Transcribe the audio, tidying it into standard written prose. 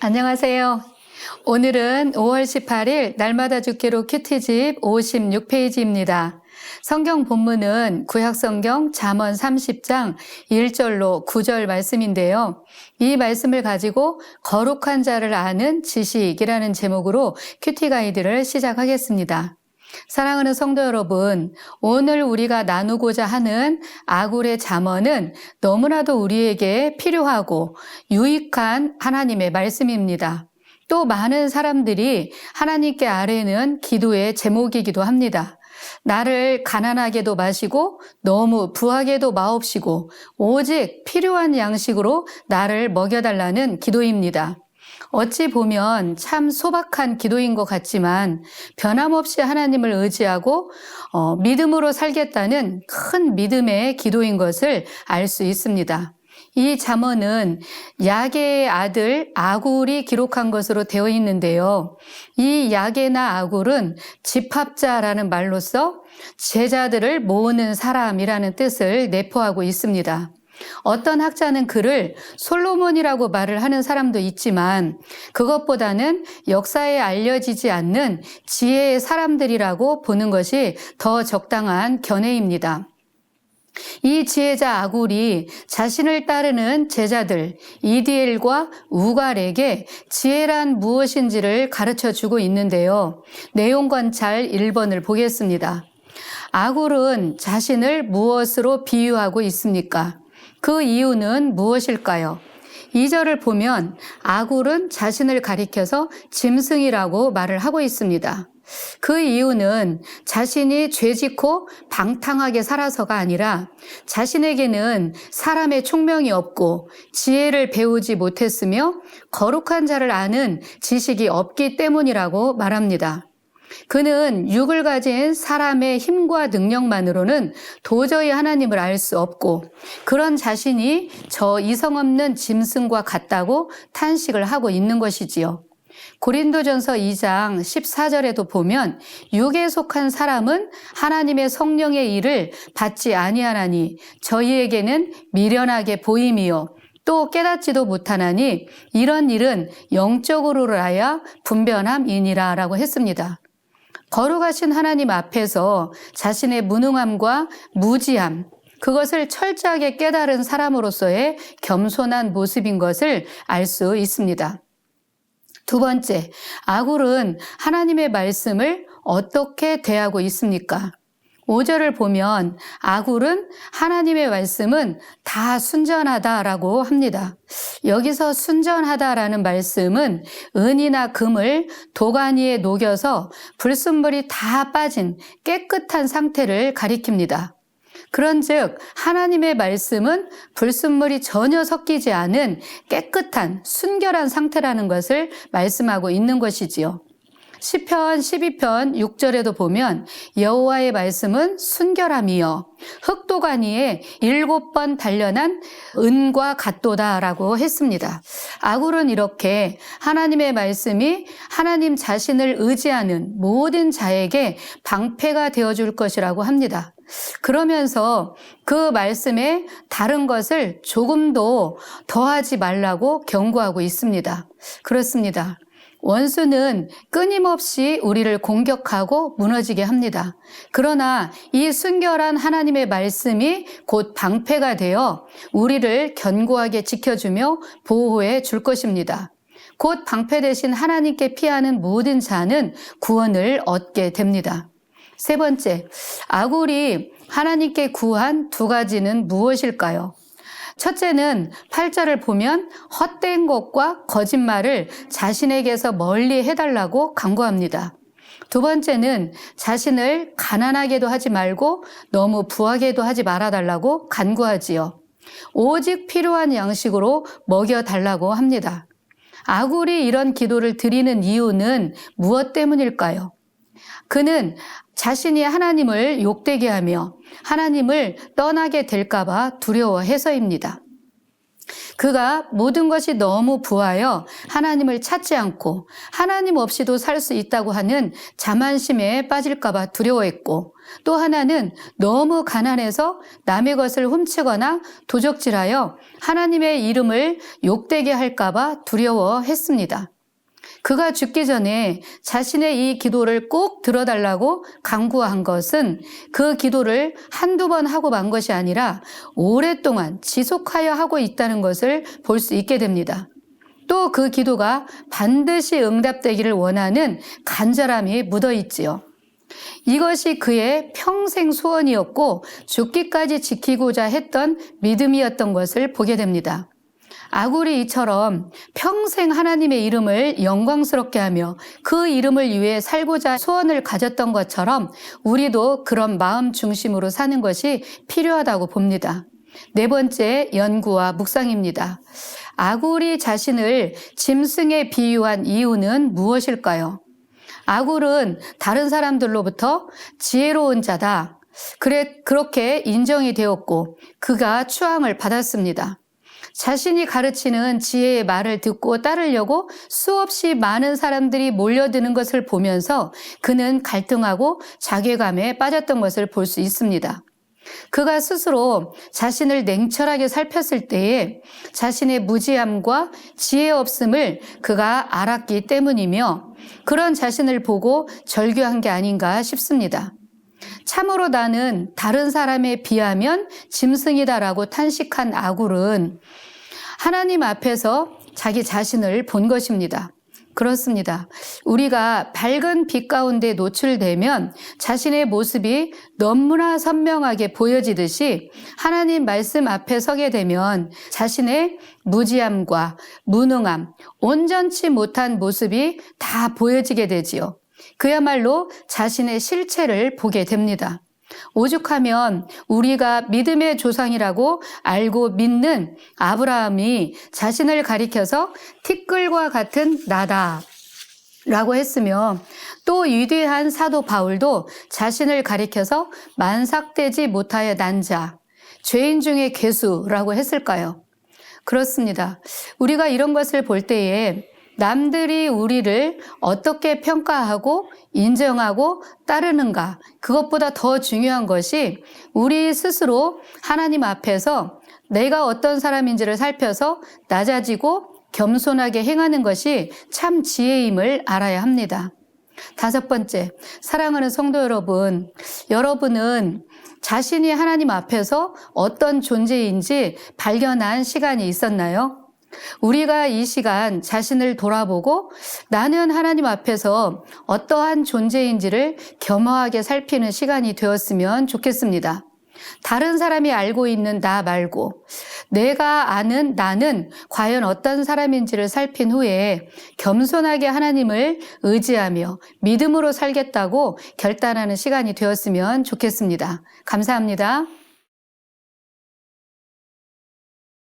안녕하세요. 오늘은 5월 18일 날마다 죽기로 큐티집 56페이지입니다. 성경 본문은 구약성경 잠언 30장 1절로 9절 말씀인데요. 이 말씀을 가지고 거룩한 자를 아는 지식이라는 제목으로 큐티 가이드를 시작하겠습니다. 사랑하는 성도 여러분, 오늘 우리가 나누고자 하는 아굴의 잠언은 너무나도 우리에게 필요하고 유익한 하나님의 말씀입니다. 또 많은 사람들이 하나님께 아뢰는 기도의 제목이기도 합니다. 나를 가난하게도 마시고 너무 부하게도 마옵시고 오직 필요한 양식으로 나를 먹여달라는 기도입니다. 어찌 보면 참 소박한 기도인 것 같지만 변함없이 하나님을 의지하고 믿음으로 살겠다는 큰 믿음의 기도인 것을 알 수 있습니다. 이 잠언은 야게의 아들 아굴이 기록한 것으로 되어 있는데요. 이 야게나 아굴은 집합자라는 말로써 제자들을 모으는 사람이라는 뜻을 내포하고 있습니다. 어떤 학자는 그를 솔로몬이라고 말을 하는 사람도 있지만 그것보다는 역사에 알려지지 않는 지혜의 사람들이라고 보는 것이 더 적당한 견해입니다. 이 지혜자 아굴이 자신을 따르는 제자들 이디엘과 우갈에게 지혜란 무엇인지를 가르쳐 주고 있는데요. 내용 관찰 1번을 보겠습니다. 아굴은 자신을 무엇으로 비유하고 있습니까? 그 이유는 무엇일까요? 2절을 보면 아굴은 자신을 가리켜서 짐승이라고 말을 하고 있습니다. 그 이유는 자신이 죄짓고 방탕하게 살아서가 아니라 자신에게는 사람의 총명이 없고 지혜를 배우지 못했으며 거룩한 자를 아는 지식이 없기 때문이라고 말합니다. 그는 육을 가진 사람의 힘과 능력만으로는 도저히 하나님을 알 수 없고 그런 자신이 저 이성 없는 짐승과 같다고 탄식을 하고 있는 것이지요. 고린도전서 2장 14절에도 보면 육에 속한 사람은 하나님의 성령의 일을 받지 아니하나니 저희에게는 미련하게 보임이요 또 깨닫지도 못하나니 이런 일은 영적으로라야 분변함이니라 라고 했습니다. 거룩하신 하나님 앞에서 자신의 무능함과 무지함, 그것을 철저하게 깨달은 사람으로서의 겸손한 모습인 것을 알 수 있습니다. 두 번째, 아굴은 하나님의 말씀을 어떻게 대하고 있습니까? 5절을 보면 아굴은 하나님의 말씀은 다 순전하다라고 합니다. 여기서 순전하다라는 말씀은 은이나 금을 도가니에 녹여서 불순물이 다 빠진 깨끗한 상태를 가리킵니다. 그런즉 하나님의 말씀은 불순물이 전혀 섞이지 않은 깨끗한 순결한 상태라는 것을 말씀하고 있는 것이지요. 시편 12편 6절에도 보면 여호와의 말씀은 순결함이여 흙도가니에 7번 단련한 은과 같도다라고 했습니다. 아굴은 이렇게 하나님의 말씀이 하나님 자신을 의지하는 모든 자에게 방패가 되어줄 것이라고 합니다. 그러면서 그 말씀에 다른 것을 조금도 더하지 말라고 경고하고 있습니다. 그렇습니다. 원수는 끊임없이 우리를 공격하고 무너지게 합니다. 그러나 이 순결한 하나님의 말씀이 곧 방패가 되어 우리를 견고하게 지켜주며 보호해 줄 것입니다. 곧 방패 대신 하나님께 피하는 모든 자는 구원을 얻게 됩니다. 세 번째, 아굴이 하나님께 구한 두 가지는 무엇일까요? 첫째는 8절을 보면 헛된 것과 거짓말을 자신에게서 멀리 해달라고 간구합니다. 두 번째는 자신을 가난하게도 하지 말고 너무 부하게도 하지 말아달라고 간구하지요. 오직 필요한 양식으로 먹여달라고 합니다. 아굴이 이런 기도를 드리는 이유는 무엇 때문일까요? 그는 자신이 하나님을 욕되게 하며 하나님을 떠나게 될까 봐 두려워해서입니다. 그가 모든 것이 너무 부하여 하나님을 찾지 않고 하나님 없이도 살 수 있다고 하는 자만심에 빠질까봐 두려워했고, 또 하나는 너무 가난해서 남의 것을 훔치거나 도적질하여 하나님의 이름을 욕되게 할까봐 두려워했습니다. 그가 죽기 전에 자신의 이 기도를 꼭 들어달라고 간구한 것은 그 기도를 한두 번 하고 만 것이 아니라 오랫동안 지속하여 하고 있다는 것을 볼 수 있게 됩니다. 또 그 기도가 반드시 응답되기를 원하는 간절함이 묻어 있지요. 이것이 그의 평생 소원이었고 죽기까지 지키고자 했던 믿음이었던 것을 보게 됩니다. 아굴이 이처럼 평생 하나님의 이름을 영광스럽게 하며 그 이름을 위해 살고자 소원을 가졌던 것처럼 우리도 그런 마음 중심으로 사는 것이 필요하다고 봅니다. 네 번째 연구와 묵상입니다. 아굴이 자신을 짐승에 비유한 이유는 무엇일까요? 아굴은 다른 사람들로부터 지혜로운 자다. 그렇게 인정이 되었고 그가 추앙을 받았습니다. 자신이 가르치는 지혜의 말을 듣고 따르려고 수없이 많은 사람들이 몰려드는 것을 보면서 그는 갈등하고 자괴감에 빠졌던 것을 볼 수 있습니다. 그가 스스로 자신을 냉철하게 살폈을 때에 자신의 무지함과 지혜 없음을 그가 알았기 때문이며 그런 자신을 보고 절규한 게 아닌가 싶습니다. 참으로 나는 다른 사람에 비하면 짐승이다라고 탄식한 아굴은 하나님 앞에서 자기 자신을 본 것입니다. 그렇습니다. 우리가 밝은 빛 가운데 노출되면 자신의 모습이 너무나 선명하게 보여지듯이 하나님 말씀 앞에 서게 되면 자신의 무지함과 무능함, 온전치 못한 모습이 다 보여지게 되지요. 그야말로 자신의 실체를 보게 됩니다. 오죽하면 우리가 믿음의 조상이라고 알고 믿는 아브라함이 자신을 가리켜서 티끌과 같은 나다 라고 했으며 또 위대한 사도 바울도 자신을 가리켜서 만삭되지 못하여 난 자, 죄인 중에 괴수라고 했을까요? 그렇습니다. 우리가 이런 것을 볼 때에 남들이 우리를 어떻게 평가하고 인정하고 따르는가, 그것보다 더 중요한 것이 우리 스스로 하나님 앞에서 내가 어떤 사람인지를 살펴서 낮아지고 겸손하게 행하는 것이 참 지혜임을 알아야 합니다. 다섯 번째, 사랑하는 성도 여러분, 여러분은 자신이 하나님 앞에서 어떤 존재인지 발견한 시간이 있었나요? 우리가 이 시간 자신을 돌아보고 나는 하나님 앞에서 어떠한 존재인지를 겸허하게 살피는 시간이 되었으면 좋겠습니다. 다른 사람이 알고 있는 나 말고 내가 아는 나는 과연 어떤 사람인지를 살핀 후에 겸손하게 하나님을 의지하며 믿음으로 살겠다고 결단하는 시간이 되었으면 좋겠습니다. 감사합니다.